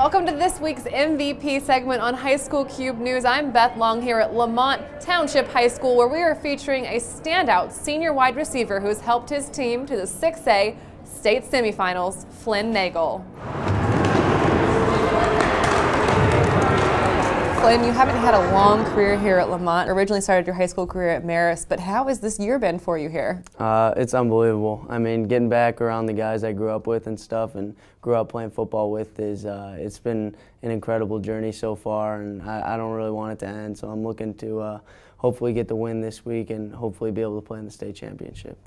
Welcome to this week's MVP segment on High School Cube News. I'm Beth Long here at Lemont Township High School, where we are featuring a standout senior wide receiver who's helped his team to the 6A state semifinals, Flynn Nagel. Flynn, you haven't had a long career here at Lemont. Originally started your high school career at Marist, but how has this year been for you here? It's unbelievable. I mean, getting back around the guys I grew up with and stuff and grew up playing football with is, it's been an incredible journey so far, and I don't really want it to end, so I'm looking to hopefully get the win this week and hopefully be able to play in the state championship.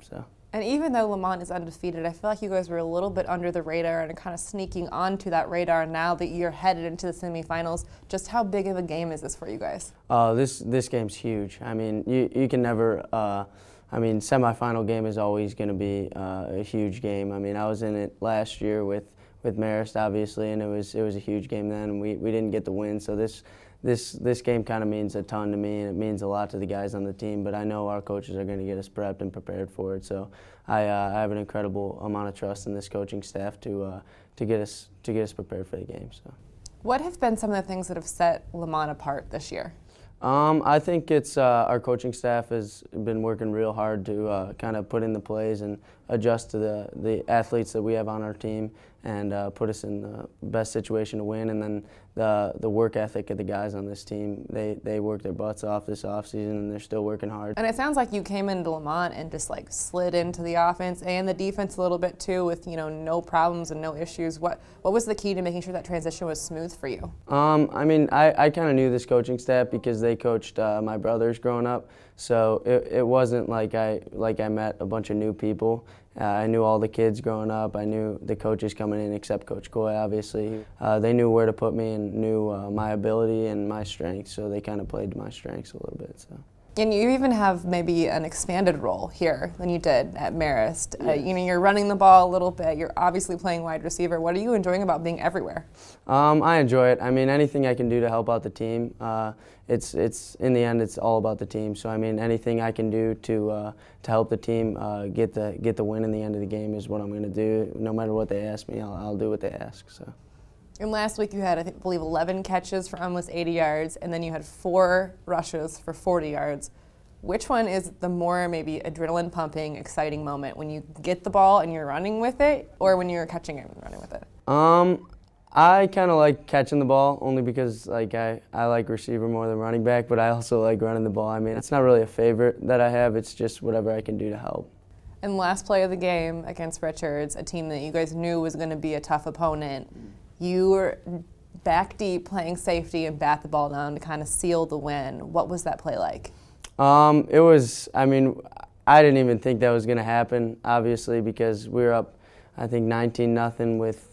And even though Lemont is undefeated, I feel like you guys were a little bit under the radar and kind of sneaking onto that radar now that you're headed into the semifinals. Just how big of a game is this for you guys? This game's huge. I mean, you can never, I mean, semifinal game is always going to be a huge game. I mean, I was in it last year with Marist, obviously, and it was a huge game then, and we didn't get the win, so this game kind of means a ton to me, and it means a lot to the guys on the team, but I know our coaches are going to get us prepped and prepared for it, so I have an incredible amount of trust in this coaching staff to get us prepared for the game. So, what have been some of the things that have set Lemont apart this year? I think it's our coaching staff has been working real hard to kind of put in the plays and adjust to the athletes that we have on our team and put us in the best situation to win. And then the work ethic of the guys on this team, they work their butts off this offseason and they're still working hard. And it sounds like you came into Lemont and just like slid into the offense and the defense a little bit too with, you know, no problems and no issues. What was the key to making sure that transition was smooth for you? I mean, I kind of knew this coaching staff because they coached my brothers growing up, so it wasn't like I met a bunch of new people. I knew all the kids growing up. I knew the coaches coming in, except Coach Coy, obviously. They knew where to put me and knew my ability and my strengths, so they kind of played to my strengths a little bit. So. And you even have maybe an expanded role here than you did at Marist. Yes. You know, you're running the ball a little bit. You're obviously playing wide receiver. What are you enjoying about being everywhere? I enjoy it. I mean, anything I can do to help out the team. It's in the end, it's all about the team. So I mean, anything I can do to help the team get the win in the end of the game is what I'm going to do. No matter what they ask me, I'll do what they ask. So. And last week you had, I believe, 11 catches for almost 80 yards, and then you had 4 rushes for 40 yards. Which one is the more maybe adrenaline pumping, exciting moment, when you get the ball and you're running with it, or when you're catching it and running with it? I kind of like catching the ball only because like I like receiver more than running back, but I also like running the ball. I mean, it's not really a favorite that I have. It's just whatever I can do to help. And last play of the game against Richards, a team that you guys knew was going to be a tough opponent. You were back deep playing safety and bat the ball down to kind of seal the win. What was that play like? It was, I mean, I didn't even think that was going to happen, obviously, because we were up, I think, 19-0 with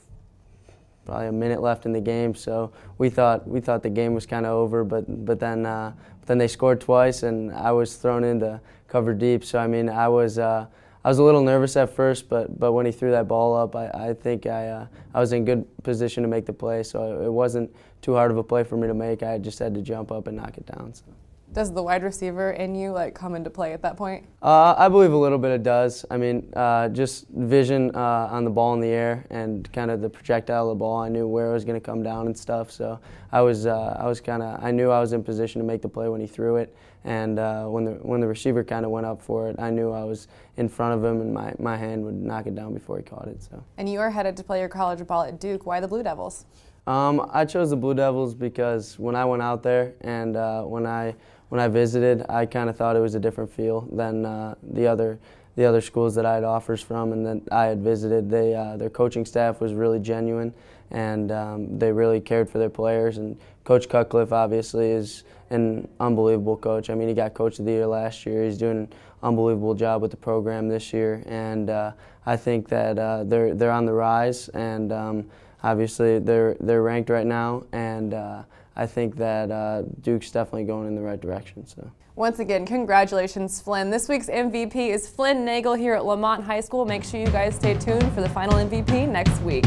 probably a minute left in the game. So we thought the game was kind of over, but then they scored twice, and I was thrown into cover deep. So I mean, I was a little nervous at first, but when he threw that ball up, I think I was in good position to make the play, so it wasn't too hard of a play for me to make. I just had to jump up and knock it down. So. Does the wide receiver in you come into play at that point? I believe a little bit it does. I mean, just vision on the ball in the air and kind of the projectile of the ball. I knew where it was going to come down and stuff, so I knew I was in position to make the play when he threw it. And when the receiver kind of went up for it, I knew I was in front of him, and my hand would knock it down before he caught it. So. And you are headed to play your college ball at Duke. Why the Blue Devils? I chose the Blue Devils because when I went out there and when I visited, I kind of thought it was a different feel than the other schools that I had offers from and that I had visited. Their coaching staff was really genuine, and they really cared for their players. And Coach Cutcliffe obviously is an unbelievable coach. I mean, he got Coach of the Year last year. He's doing an unbelievable job with the program this year, and I think that they're on the rise, and obviously they're ranked right now, and I think that Duke's definitely going in the right direction. So. Once again, congratulations, Flynn. This week's MVP is Flynn Nagel here at Lemont High School. Make sure you guys stay tuned for the final MVP next week.